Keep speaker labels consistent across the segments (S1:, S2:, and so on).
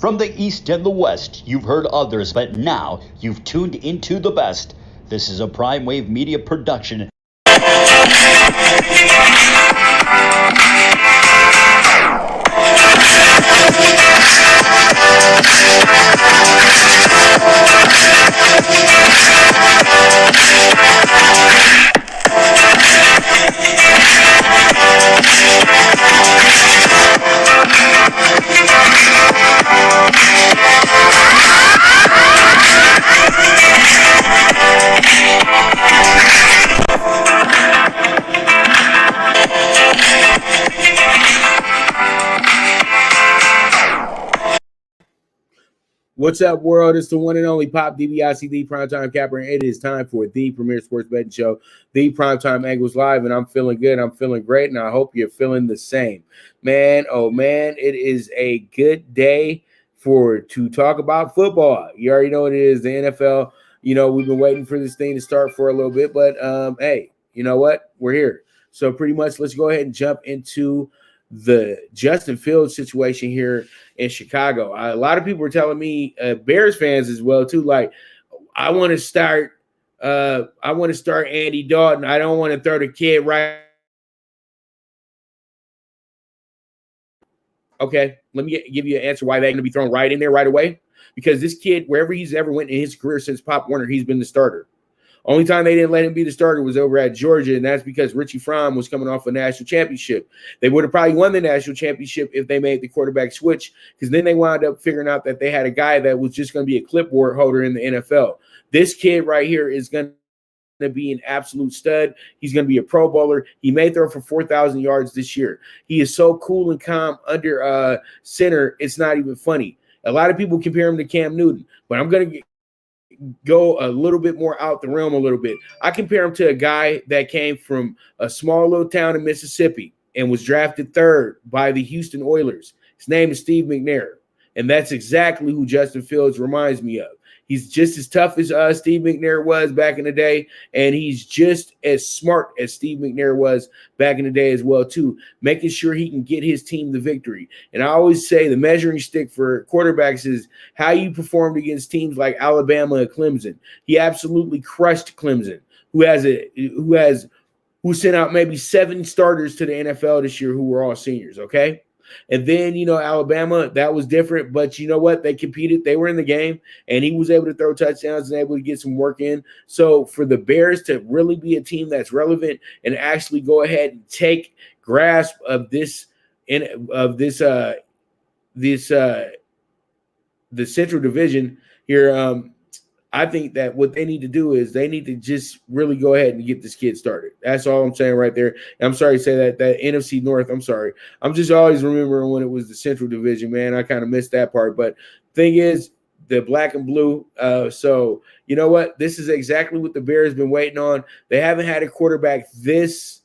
S1: From the East and the West, you've heard others, but now you've tuned into the best. This is a Prime Wave Media production.
S2: What's up, world? It's the one and only Pop DBICD Primetime Capper, and it is time for the premier sports betting show, the Primetime Angles Live, and I'm feeling good. I'm feeling great, and I hope you're feeling the same. Man, oh man, it is a good day to talk about football. You already know what it is, the NFL. You know, we've been waiting for this thing to start for a little bit, but hey, you know what? We're here. So pretty much let's go ahead and jump into the Justin Fields situation here in Chicago. A lot of people were telling me, Bears fans as well too, like, I want to start Andy Dalton. I don't want to throw the kid right. Okay, let me give you an answer why they're going to be thrown right in there right away. Because this kid, wherever he's ever went in his career since Pop Warner, he's been the starter. Only time they didn't let him be the starter was over at Georgia, and that's because Richie Fromm was coming off a national championship. They would have probably won the national championship if they made the quarterback switch, because then they wound up figuring out that they had a guy that was just going to be a clipboard holder in the NFL. This kid right here is going to be an absolute stud. He's going to be a Pro Bowler. He may throw for 4,000 yards this year. He is so cool and calm under center, it's not even funny. A lot of people compare him to Cam Newton, but I'm going to go a little bit more out the realm a little bit. I compare him to a guy that came from a small little town in Mississippi and was drafted third by the Houston Oilers. His name is Steve McNair, and that's exactly who Justin Fields reminds me of. He's just as tough as Steve McNair was back in the day, and he's just as smart as Steve McNair was back in the day as well, too, making sure he can get his team the victory. And I always say the measuring stick for quarterbacks is how you performed against teams like Alabama and Clemson. He absolutely crushed Clemson, who sent out maybe 7 starters to the NFL this year who were all seniors, okay? And then, you know, Alabama, that was different. But you know what? They competed. They were in the game, and he was able to throw touchdowns and able to get some work in. So for the Bears to really be a team that's relevant and actually go ahead and take grasp of the Central Division here, I think that what they need to do is they need to just really go ahead and get this kid started. That's all I'm saying right there. And I'm sorry to say that NFC North, I'm sorry. I'm just always remembering when it was the Central Division, man. I kind of missed that part. But thing is, the black and blue. So you know what? This is exactly what the Bears been waiting on. They haven't had a quarterback this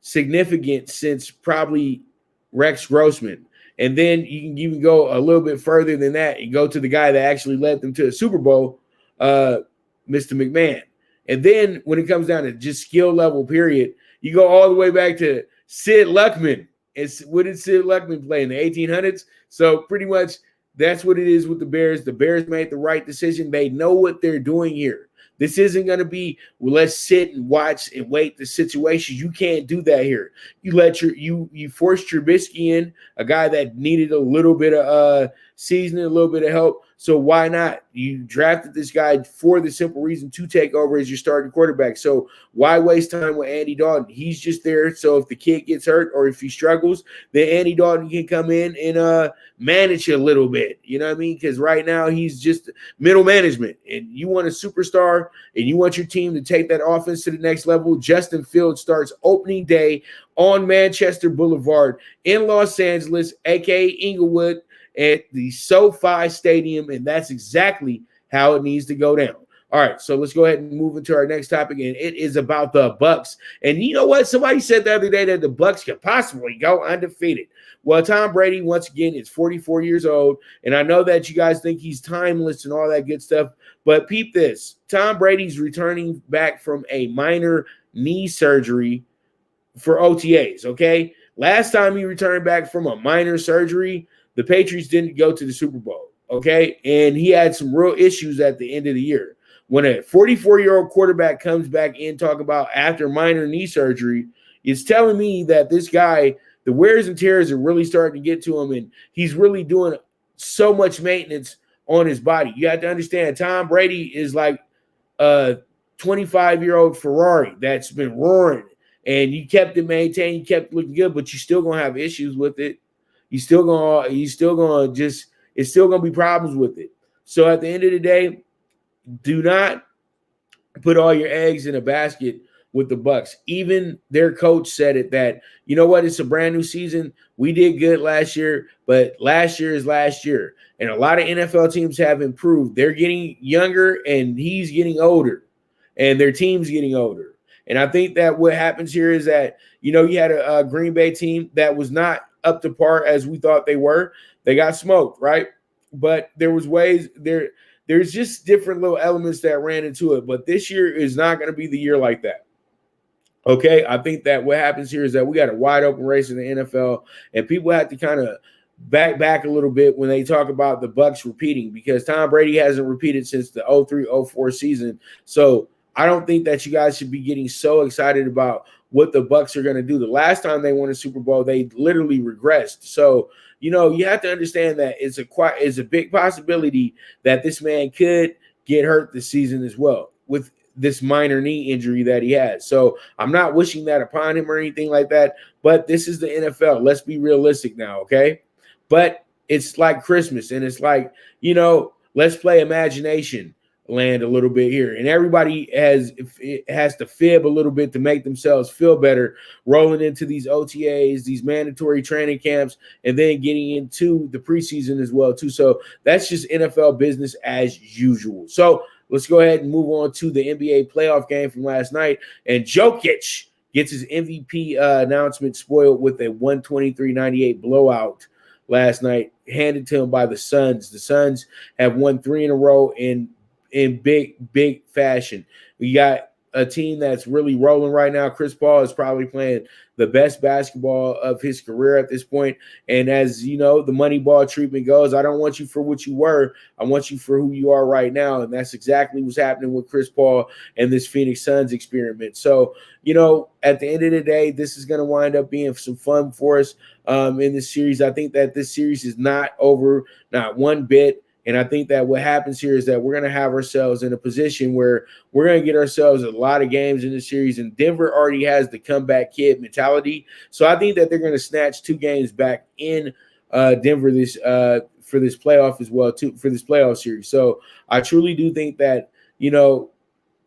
S2: significant since probably Rex Grossman. And then you can even go a little bit further than that and go to the guy that actually led them to a Super Bowl, Mr. McMahon. And then when it comes down to just skill level period, you go all the way back to Sid Luckman. And what did Sid Luckman play in the 1800s? So pretty much that's what it is with the Bears. The Bears made the right decision. They know what they're doing here. This isn't going to be, well, let's sit and watch and wait the situation. You can't do that here. You forced Trubisky in, a guy that needed a little bit of seasoning, a little bit of help. So why not? You drafted this guy for the simple reason to take over as your starting quarterback. So why waste time with Andy Dalton? He's just there. So if the kid gets hurt or if he struggles, then Andy Dalton can come in and manage a little bit. You know what I mean? Because right now he's just middle management. And you want a superstar and you want your team to take that offense to the next level. Justin Fields starts opening day on Manchester Boulevard in Los Angeles, a.k.a. Inglewood, at the SoFi Stadium, and that's exactly how it needs to go down. All right, so let's go ahead and move into our next topic, and it is about the Bucs. And you know what? Somebody said the other day that the Bucs could possibly go undefeated. Well, Tom Brady, once again, is 44 years old, and I know that you guys think he's timeless and all that good stuff, but peep this. Tom Brady's returning back from a minor knee surgery for OTAs, okay? Last time he returned back from a minor surgery, the Patriots didn't go to the Super Bowl. Okay. And he had some real issues at the end of the year. When a 44-year-old quarterback comes back in, talk about after minor knee surgery, it's telling me that this guy, the wears and tears are really starting to get to him, and he's really doing so much maintenance on his body. You have to understand, Tom Brady is like a 25-year-old Ferrari that's been roaring, and you kept it maintained, you kept it looking good, but you're still gonna have issues with it. It's still gonna be problems with it. So at the end of the day, do not put all your eggs in a basket with the Bucs. Even their coach said it that, you know what, it's a brand new season. We did good last year, but last year is last year. And a lot of NFL teams have improved. They're getting younger and he's getting older and their team's getting older. And I think that what happens here is that, you had a Green Bay team that was not up to par as we thought they were. They got smoked, right? But there was ways there. There's just different little elements that ran into it. But this year is not going to be the year like that. Okay, I think that what happens here is that we got a wide open race in the NFL, and people have to kind of back a little bit when they talk about the Bucs repeating, because Tom Brady hasn't repeated since the 03-04 season. So I don't think that you guys should be getting so excited about what the Bucs are going to do. The last time they won a Super Bowl, they literally regressed. So, you have to understand that it's a big possibility that this man could get hurt this season as well with this minor knee injury that he has. So I'm not wishing that upon him or anything like that, but this is the NFL. Let's be realistic now, okay? But it's like Christmas, and it's like, let's play imagination land a little bit here. And everybody has to fib a little bit to make themselves feel better, rolling into these OTAs, these mandatory training camps, and then getting into the preseason as well, too. So that's just NFL business as usual. So let's go ahead and move on to the NBA playoff game from last night. And Jokic gets his MVP announcement spoiled with a 123-98 blowout last night, handed to him by the Suns. The Suns have won 3 in a row in big fashion. We got a team that's really rolling right now. Chris Paul is probably playing the best basketball of his career at this point. And as you know, the money ball treatment goes, I don't want you for what you were. I want you for who you are right now. And that's exactly what's happening with Chris Paul and this Phoenix Suns experiment. So, at the end of the day, this is going to wind up being some fun for us in this series. I think that this series is not over, not one bit. And I think that what happens here is that we're going to have ourselves in a position where we're going to get ourselves a lot of games in the series. And Denver already has the comeback kid mentality. So I think that they're going to snatch 2 games back in Denver for this playoff as well, too, for this playoff series. So I truly do think that,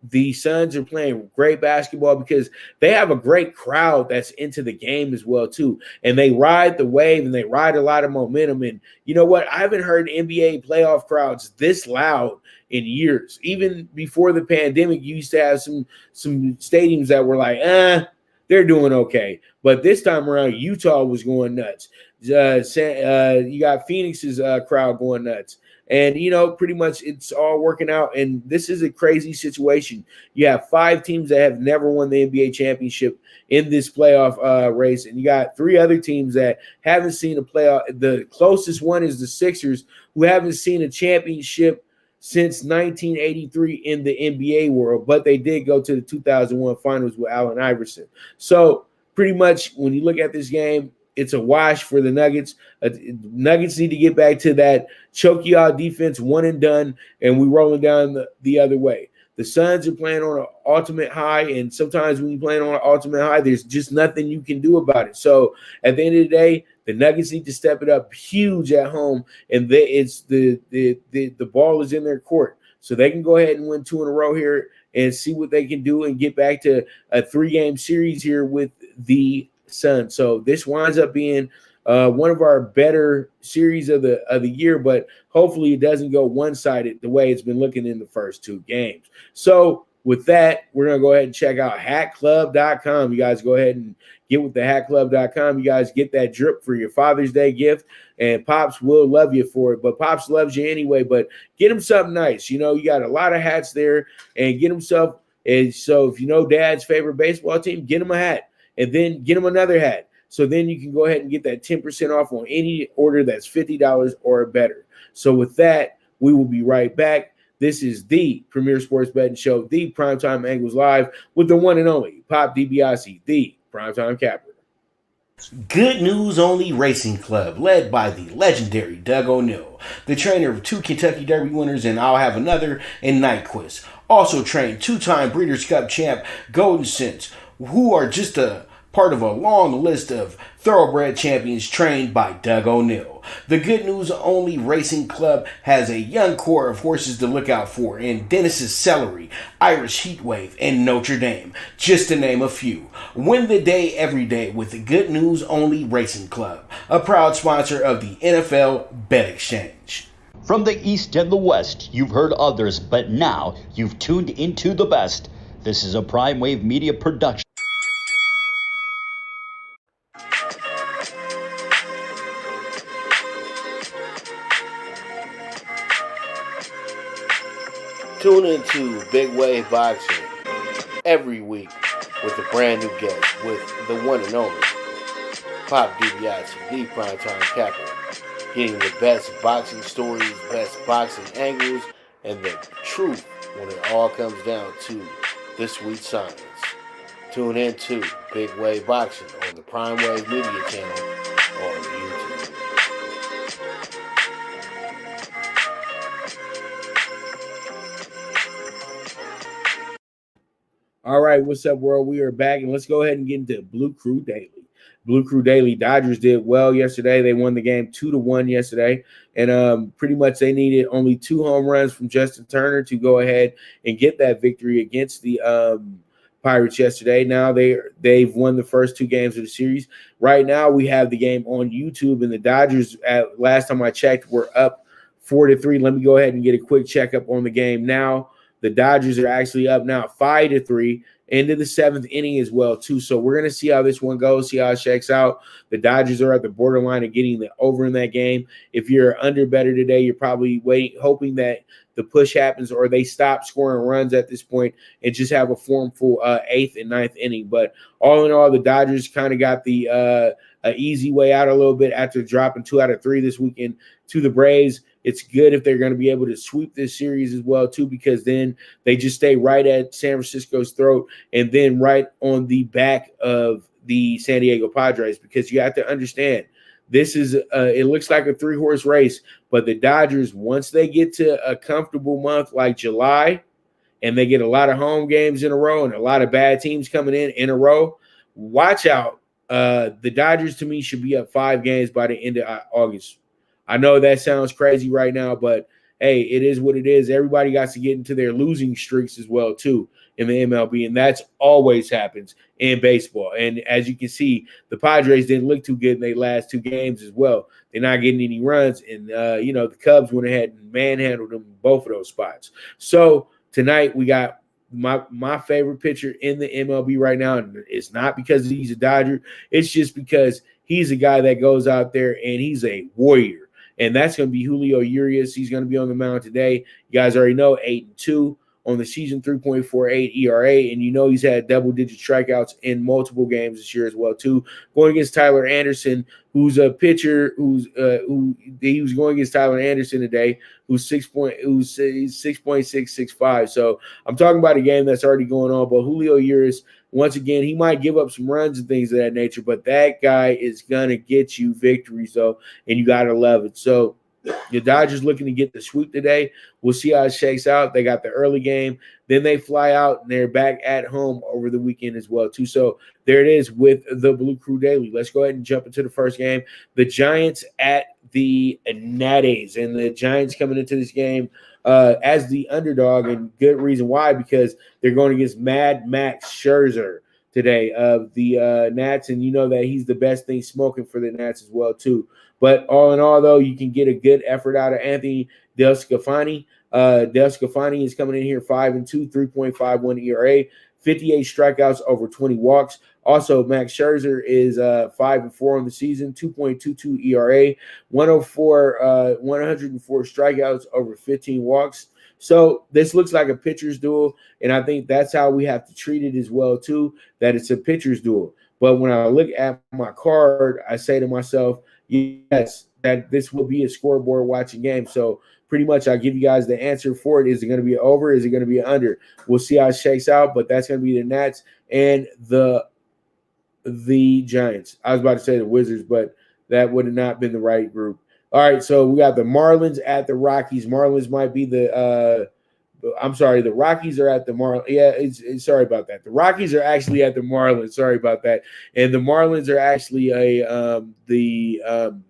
S2: the Suns are playing great basketball because they have a great crowd that's into the game as well, too. And they ride the wave and they ride a lot of momentum. And you know what? I haven't heard NBA playoff crowds this loud in years. Even before the pandemic, you used to have some stadiums that were like, they're doing okay. But this time around, Utah was going nuts. You got Phoenix's crowd going nuts. And, pretty much it's all working out. And this is a crazy situation. You have 5 teams that have never won the NBA championship in this playoff race. And you got 3 other teams that haven't seen a playoff. The closest one is the Sixers, who haven't seen a championship since 1983 in the NBA world. But they did go to the 2001 finals with Allen Iverson. So pretty much when you look at this game, it's a wash for the Nuggets. Nuggets need to get back to that choke you out defense, one and done, and we rolling down the other way. The Suns are playing on an ultimate high, and sometimes when you're playing on an ultimate high, there's just nothing you can do about it. So at the end of the day, the Nuggets need to step it up huge at home, and the ball is in their court. So they can go ahead and win 2 in a row here and see what they can do and get back to a 3-game series here with the Suns. So this winds up being one of our better series of the year, but hopefully it doesn't go one-sided the way it's been looking in the first 2 games. So with that, we're going to go ahead and check out hatclub.com. You guys go ahead and get with the hatclub.com. You guys get that drip for your Father's Day gift, and Pops will love you for it. But Pops loves you anyway, but get him something nice. You got a lot of hats there, and get himself. And so if you know Dad's favorite baseball team, get him a hat. And then get them another hat. So then you can go ahead and get that 10% off on any order that's $50 or better. So with that, we will be right back. This is the premier sports betting show, the Primetime Angles Live, with the one and only Pop DiBiase, the Primetime Capper.
S3: Good News Only Racing Club, led by the legendary Doug O'Neill, the trainer of 2 Kentucky Derby winners, and I'll have another in Nyquist. Also trained 2-time Breeders' Cup champ Golden Sense, who are just a part of a long list of thoroughbred champions trained by Doug O'Neill. The Good News Only Racing Club has a young core of horses to look out for in Dennis's Celery, Irish Heatwave, and Notre Dame, just to name a few. Win the day every day with the Good News Only Racing Club, a proud sponsor of the NFL Bet Exchange.
S1: From the East and the West, you've heard others, but now you've tuned into the best. This is a Prime Wave Media production.
S4: Tune into Big Wave Boxing every week with a brand new guest with the one and only Pop DiBiase, the Primetime Capper, getting the best boxing stories, best boxing angles, and the truth when it all comes down to the sweet science. Tune into Big Wave Boxing on the Prime Wave Media channel on YouTube.
S2: All right, what's up, world? We are back, and let's go ahead and get into Blue Crew Daily. Blue Crew Daily, Dodgers did well yesterday. They won the game 2-1 yesterday, and pretty much they needed only 2 home runs from Justin Turner to go ahead and get that victory against the Pirates yesterday. Now they've won the first 2 games of the series. Right now, we have the game on YouTube, and the Dodgers, last time I checked, were up 4-3. Let me go ahead and get a quick checkup on the game now. The Dodgers are actually up now 5-3 into the 7th inning as well, too. So we're going to see how this one goes, see how it shakes out. The Dodgers are at the borderline of getting the over in that game. If you're under better today, you're probably hoping that the push happens or they stop scoring runs at this point and just have a formful 8th and 9th inning. But all in all, the Dodgers kind of got the easy way out a little bit after dropping 2 out of 3 this weekend to the Braves. It's good if they're going to be able to sweep this series as well, too, because then they just stay right at San Francisco's throat and then right on the back of the San Diego Padres, because you have to understand this is it looks like a 3-horse race, but the Dodgers, once they get to a comfortable month like July and they get a lot of home games in a row and a lot of bad teams coming in a row, watch out. The Dodgers, to me, should be up 5 games by the end of August. I know that sounds crazy right now, but hey, it is what it is. Everybody got to get into their losing streaks as well, too, in the MLB, and that's always happens in baseball. And as you can see, the Padres didn't look too good in their last 2 games as well. They're not getting any runs, and, the Cubs went ahead and manhandled them in both of those spots. So tonight we got my favorite pitcher in the MLB right now, and it's not because he's a Dodger. It's just because he's a guy that goes out there and he's a warrior. And that's going to be Julio Urias. He's going to be on the mound today. You guys already know 8-2 on the season, 3.48 ERA. And you know he's had double-digit strikeouts in multiple games this year as well, too. Going against Tyler Anderson, who's a pitcher he was going against Tyler Anderson today, who's 6.665. So I'm talking about a game that's already going on. But Julio Urias, once again, he might give up some runs and things of that nature, but that guy is going to get you victories, though, and you got to love it. So the Dodgers looking to get the sweep today. We'll see how it shakes out. They got the early game. Then they fly out, and they're back at home over the weekend as well, too. So there it is with the Blue Crew Daily. Let's go ahead and jump into the first game. The Giants at the Natties, and the Giants coming into this game as the underdog, and good reason why, because they're going against Mad Max Scherzer today of the Nats, and you know that he's the best thing smoking for the Nats as well, too. But all in all, though, you can get a good effort out of Anthony DeSclafani. DeSclafani is coming in here 5-2, 3.51 ERA, 58 strikeouts over 20 walks. Also, Max Scherzer is 5-4 on the season, 2.22 ERA, 104 strikeouts over 15 walks. So this looks like a pitcher's duel, and I think that's how we have to treat it as well, too, that it's a pitcher's duel. But when I look at my card, I say to myself, yes, that this will be a scoreboard watching game. So pretty much I'll give you guys the answer for it. Is it going to be over? Is it going to be an under? We'll see how it shakes out, but that's going to be the Nats and the Giants. I was about to say the Wizards, but that would have not been the right group. All right, so we got the Marlins at the Rockies. Marlins might be the the Rockies are at the Marlins. Yeah, sorry about that. The Rockies are actually at the Marlins. Sorry about that. And the Marlins are actually the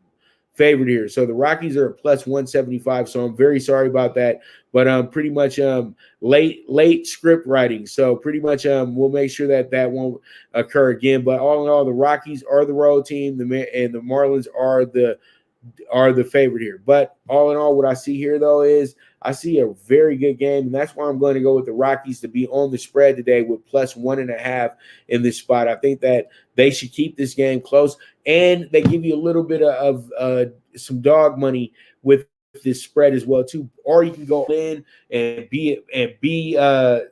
S2: favorite here. So the Rockies are plus 175. So I'm very sorry about that. But pretty much late script writing. So pretty much we'll make sure that won't occur again. But all in all, the Rockies are the road team, and the Marlins are the favorite here. But all in all, what I see here though is I see a very good game, and that's why I'm going to go with the Rockies to be on the spread today with plus 1.5 in this spot. I think that they should keep this game close, and they give you a little bit of some dog money with this spread as well too. Or you can go in and be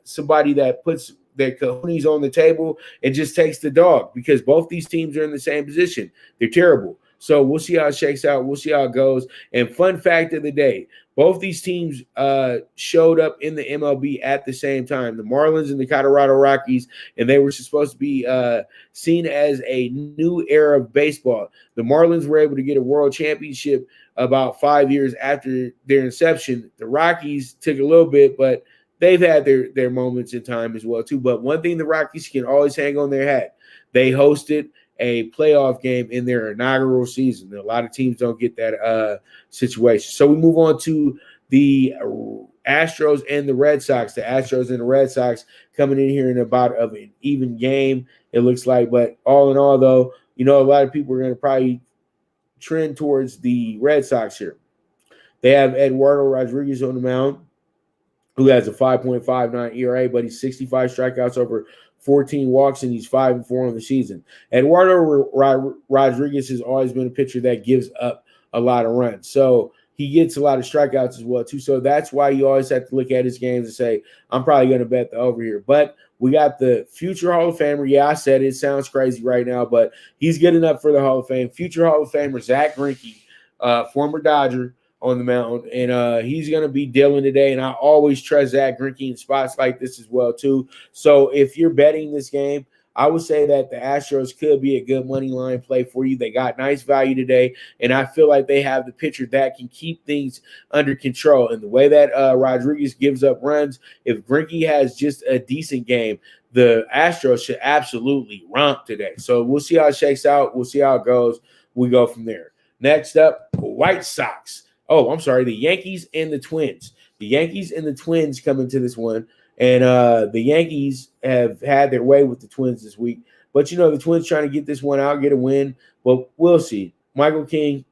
S2: somebody that puts their cojones on the table and just takes the dog, because both these teams are in the same position. They're terrible. So we'll see how it shakes out. We'll see how it goes. And fun fact of the day, both these teams showed up in the MLB at the same time, the Marlins and the Colorado Rockies, and they were supposed to be seen as a new era of baseball. The Marlins were able to get a world championship about 5 years after their inception. The Rockies took a little bit, but they've had their moments in time as well too. But one thing the Rockies can always hang on their hat, they hosted a playoff game in their inaugural season. A lot of teams don't get that situation. So we move on to the Astros and the Red Sox. The Astros and the Red Sox coming in here in about of an even game, it looks like. But all in all, though, a lot of people are going to probably trend towards the Red Sox here. They have Eduardo Rodriguez on the mound, who has a 5.59 ERA, but he's 65 strikeouts over 14 walks, and he's 5-4 on the season. Eduardo Rodriguez has always been a pitcher that gives up a lot of runs. So he gets a lot of strikeouts as well, too. So that's why you always have to look at his games and say, I'm probably going to bet the over here. But we got the future Hall of Famer. Yeah, I said it sounds crazy right now, but he's good enough for the Hall of Fame. Future Hall of Famer Zach Greinke, former Dodger, on the mound, and he's going to be dealing today, and I always trust Zach Greinke in spots like this as well, too. So if you're betting this game, I would say that the Astros could be a good money line play for you. They got nice value today, and I feel like they have the pitcher that can keep things under control. And the way that Rodriguez gives up runs, if Greinke has just a decent game, the Astros should absolutely romp today. So we'll see how it shakes out. We'll see how it goes. We go from there. Next up, White Sox. Oh, I'm sorry, the Yankees and the Twins. The Yankees and the Twins come into this one, and the Yankees have had their way with the Twins this week. But, the Twins trying to get this one out, get a win. But we'll see. Michael King,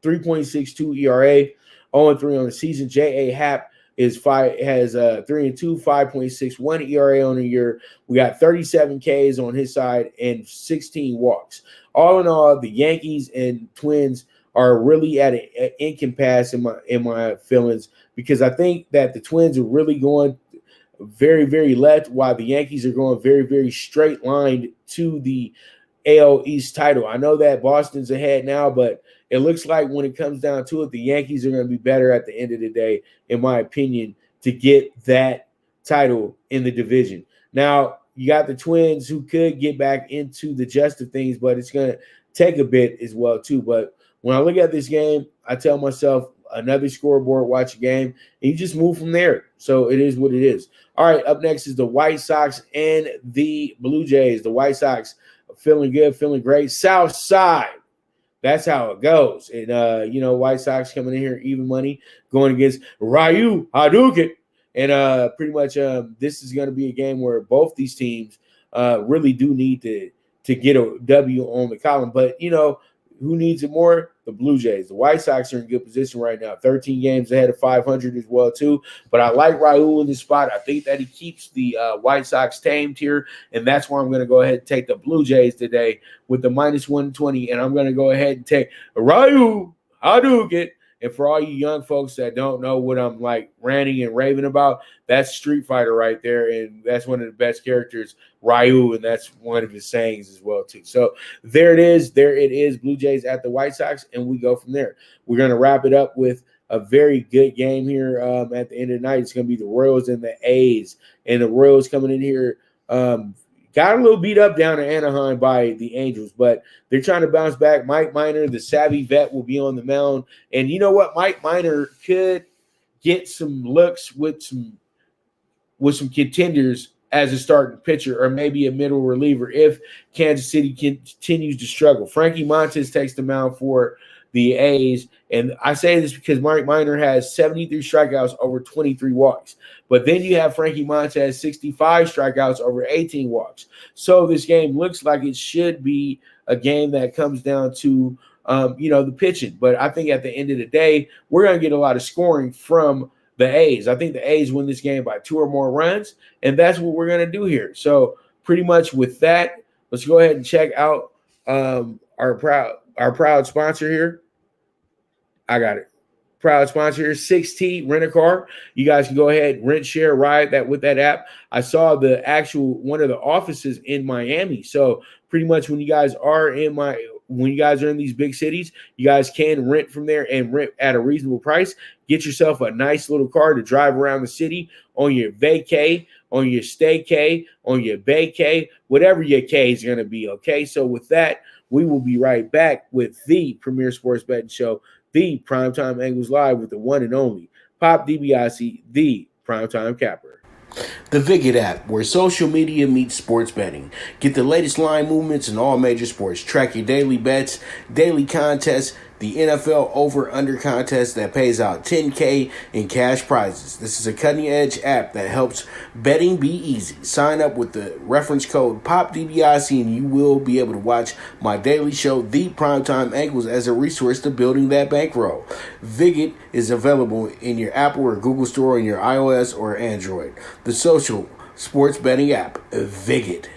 S2: 3.62 ERA, 0-3 on the season. J.A. Happ has 3-2, 5.61 ERA on the year. We got 37 Ks on his side and 16 walks. All in all, the Yankees and Twins are really at an impasse in my feelings, because I think that the Twins are really going very, very left, while the Yankees are going very, very straight lined to the AL East title. I know that Boston's ahead now, but it looks like when it comes down to it, the Yankees are going to be better at the end of the day, in my opinion, to get that title in the division. Now, you got the Twins who could get back into the gist of things, but it's going to take a bit as well, too. But when I look at this game, I tell myself another scoreboard, watch a game, and you just move from there. So it is what it is. All right, up next is the White Sox and the Blue Jays. The White Sox feeling good, feeling great. South Side. That's how it goes. And, White Sox coming in here, even money, going against Ryu Hadouken. And pretty much this is going to be a game where both these teams really do need to get a W on the column. But, who needs it more? The Blue Jays. The White Sox are in good position right now. 13 games ahead of 500 as well, too. But I like Raul in this spot. I think that he keeps the White Sox tamed here, and that's why I'm going to go ahead and take the Blue Jays today with the minus 120, and I'm going to go ahead and take Ryu Hadouken And for all you young folks that don't know what I'm like ranting and raving about, that's Street Fighter right there. And that's one of the best characters, Ryu, and that's one of his sayings as well, too. So there it is. There it is, Blue Jays at the White Sox, and we go from there. We're going to wrap it up with a very good game here at the end of the night. It's going to be the Royals and the A's. And the Royals coming in here got a little beat up down in Anaheim by the Angels, but they're trying to bounce back. Mike Minor, the savvy vet, will be on the mound. And you know what? Mike Minor could get some looks with some contenders as a starting pitcher or maybe a middle reliever if Kansas City continues to struggle. Frankie Montas takes the mound for the A's. And I say this because Mike Minor has 73 strikeouts over 23 walks. But then you have Frankie Montas 65 strikeouts over 18 walks. So this game looks like it should be a game that comes down to, the pitching. But I think at the end of the day, we're going to get a lot of scoring from the A's. I think the A's win this game by 2 or more runs, and that's what we're going to do here. So pretty much with that, let's go ahead and check out our proud sponsor here. I got it. Proud sponsor here, Sixt Rent A Car. You guys can go ahead, rent, share, ride that with that app. I saw the actual one of the offices in Miami. So pretty much when you guys are in these big cities, you guys can rent from there and rent at a reasonable price. Get yourself a nice little car to drive around the city on your vacay, on your staycay, on your vacay, whatever your K is going to be. Okay. So with that, we will be right back with the premier sports betting show, the Primetime Angles Live, with the one and only Pop DiBiase, the Primetime Capper.
S3: The Viget app, where social media meets sports betting. Get the latest line movements in all major sports. Track your daily bets, daily contests, the NFL over-under contest that pays out $10K in cash prizes. This is a cutting-edge app that helps betting be easy. Sign up with the reference code POPDBIC and you will be able to watch my daily show, The Primetime Angles, as a resource to building that bankroll. Viget is available in your Apple or Google Store on your iOS or Android. The social sports betting app, Viget.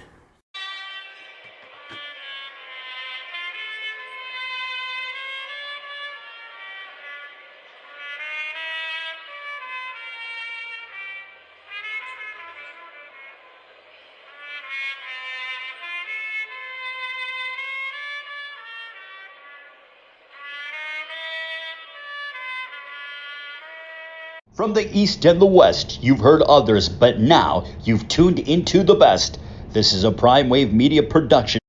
S1: From the East and the West, you've heard others, but now you've tuned into the best. This is a Prime Wave Media production.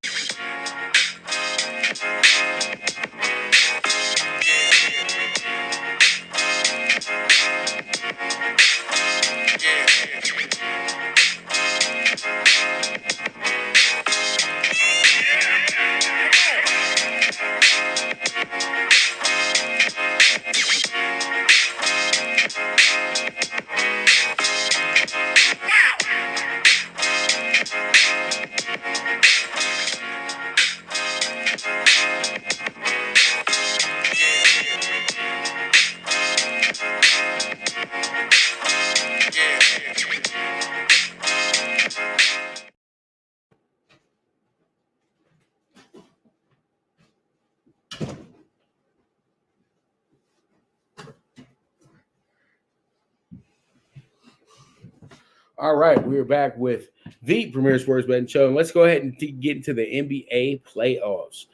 S2: All right, we're back with the premier sports betting show, and let's go ahead and get into the NBA playoffs.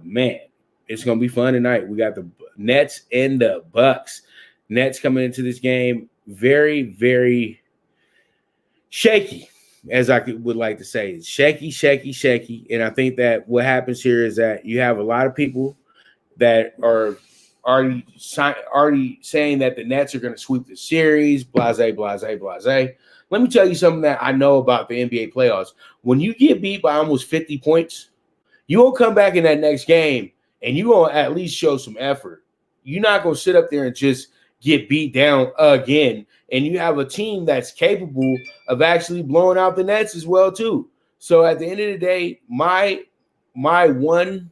S2: Man, it's gonna be fun tonight. We got the Nets and the Bucs. Nets coming into this game very, very shaky, as I would like to say. Shaky. And I think that what happens here is that you have a lot of people that are already saying that the Nets are going to sweep the series, blase. Let me tell you something that I know about the NBA playoffs. When you get beat by almost 50 points, you won't come back in that next game and you won't at least show some effort. You're not going to sit up there and just get beat down again. And you have a team that's capable of actually blowing out the Nets as well, too. So at the end of the day, my one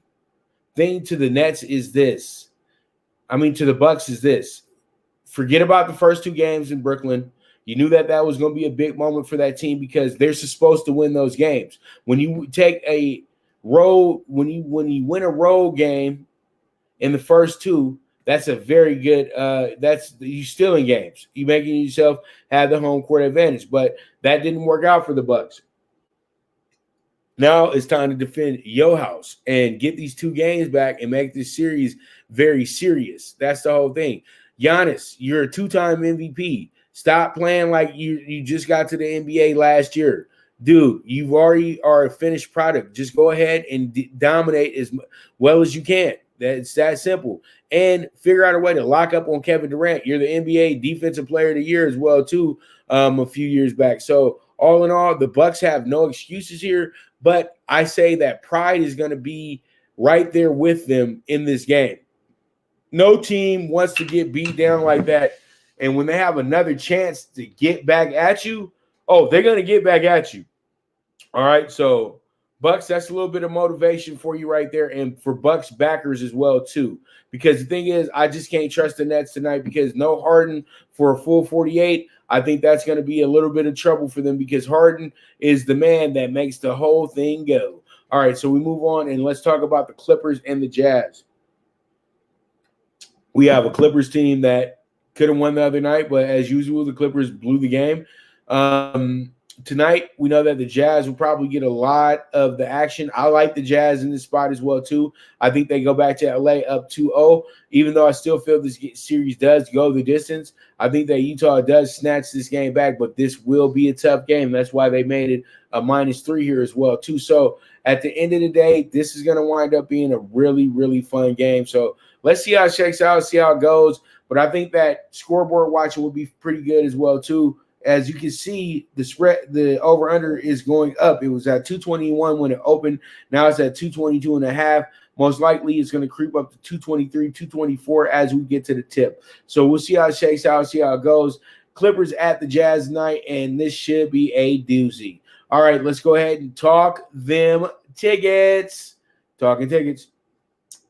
S2: thing to the Nets is this. To the Bucs is this. Forget about the first two games in Brooklyn. You knew that was going to be a big moment for that team because they're supposed to win those games. When you take a road, when you win a road game in the first two, That's a very good. That's you still in games. You making yourself have the home court advantage, but that didn't work out for the Bucs. Now it's time to defend your house and get these 2 games back and make this series very serious. That's the whole thing. Giannis, you're a 2-time MVP. Stop playing like you just got to the NBA last year. Dude, you've already are a finished product. Just go ahead and dominate as well as you can. That's that simple. And figure out a way to lock up on Kevin Durant. You're the NBA Defensive Player of the Year as well, too, a few years back. So all in all, the Bucs have no excuses here. But I say that pride is going to be right there with them in this game. No team wants to get beat down like that. And when they have another chance to get back at you, they're going to get back at you. All right, so Bucs, that's a little bit of motivation for you right there, and for Bucs backers as well too. Because the thing is, I just can't trust the Nets tonight because no Harden for a full 48. I think that's going to be a little bit of trouble for them because Harden is the man that makes the whole thing go. All right, so we move on, and let's talk about the Clippers and the Jazz. We have a Clippers team that could have won the other night, but as usual, the Clippers blew the game. Tonight, we know that the Jazz will probably get a lot of the action. I like the Jazz in this spot as well, too. I think they go back to LA up 2-0, even though I still feel this series does go the distance. I think that Utah does snatch this game back, but this will be a tough game. That's why they made it a -3 here as well, too. So at the end of the day, this is going to wind up being a really, really fun game. So let's see how it shakes out, see how it goes. But I think that scoreboard watching will be pretty good as well, too. As you can see, the spread, the over-under is going up. It was at 221 when it opened. Now it's at 222.5. Most likely it's going to creep up to 223, 224 as we get to the tip. So we'll see how it shakes out, see how it goes. Clippers at the Jazz tonight, and this should be a doozy. All right, let's go ahead and talk them tickets. Talking tickets.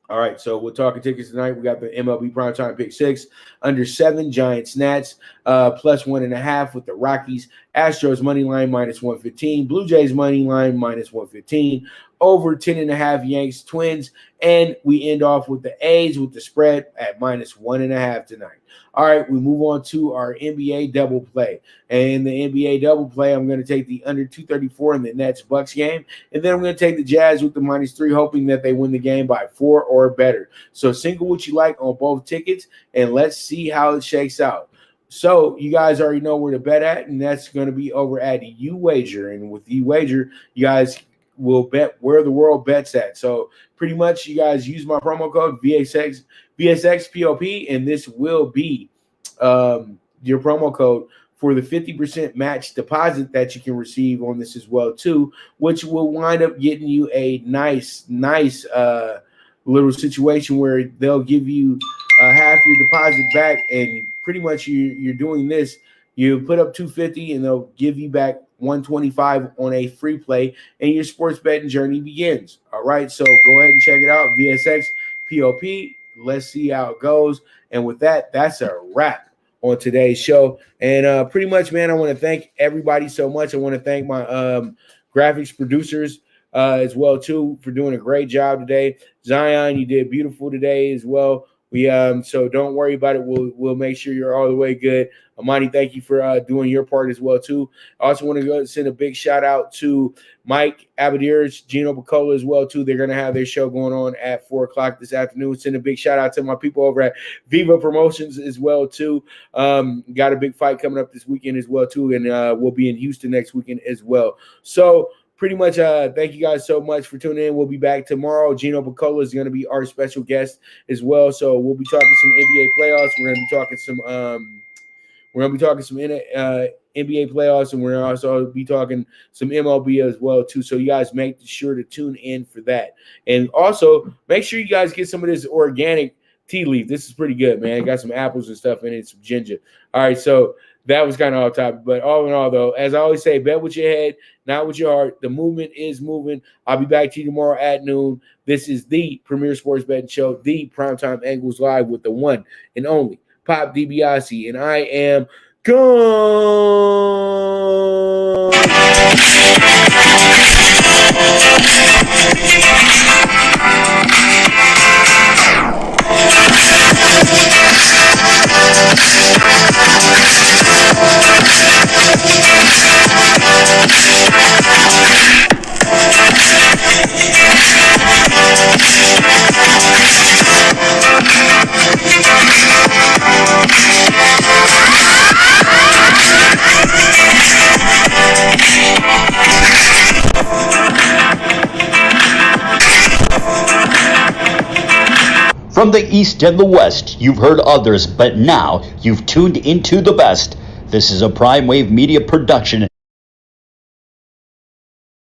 S2: All right, so we're talking tickets tonight. We got the MLB PrimeTime PK6 under 7, Giants Nats plus 1.5 with the Rockies. Astros money line -115. Blue Jays money line -115. Over 10.5 Yanks Twins. And we end off with the A's with the spread at -1.5 tonight. All right, we move on to our NBA double play. And in the NBA double play, I'm going to take the under 234 in the Nets-Bucks game. And then I'm going to take the Jazz with the -3, hoping that they win the game by 4 or better. So single what you like on both tickets, and let's see how it shakes out. So you guys already know where to bet at, and that's going to be over at YouWager. And with YouWager, you guys will bet where the world bets at. So pretty much you guys use my promo code VSXPOP, and this will be your promo code for the 50% match deposit that you can receive on this as well too, which will wind up getting you a nice little situation where they'll give you half your deposit back, and pretty much you're doing this. You put up $250 and they'll give you back $125 on a free play, and your sports betting journey begins. All right, so go ahead and check it out, VSX POP. Let's see how it goes. And with that, that's a wrap on today's show. And pretty much, man, I want to thank everybody so much. I want to thank my graphics producers as well too for doing a great job today. Zion, you did beautiful today as well. We so don't worry about it. We'll make sure you're all the way good. Amani, thank you for doing your part as well too. I also want to go send a big shout out to Mike Abadiers, Gino Bacola as well too. They're gonna have their show going on at 4:00 this afternoon. Send a big shout out to my people over at Viva Promotions as well too. Got a big fight coming up this weekend as well too, and we'll be in Houston next weekend as well. So pretty much, thank you guys so much for tuning in. We'll be back tomorrow. Gino Bacola is going to be our special guest as well. So we'll be talking some NBA playoffs. We're going to be talking some NBA playoffs, and we're going to also be talking some MLB as well too. So you guys make sure to tune in for that. And also make sure you guys get some of this organic tea leaf. This is pretty good, man. It got some apples and stuff in it, some ginger. All right, so that was kind of off topic, but all in all, though, as I always say, bet with your head, not with your heart. The movement is moving. I'll be back to you tomorrow at noon. This is the Premier Sports Betting Show, the Primetime Angles Live with the one and only Pop DiBiase, and I am gone.
S1: From the East and the West, you've heard others, but now you've tuned into the best. This is a Prime Wave Media production.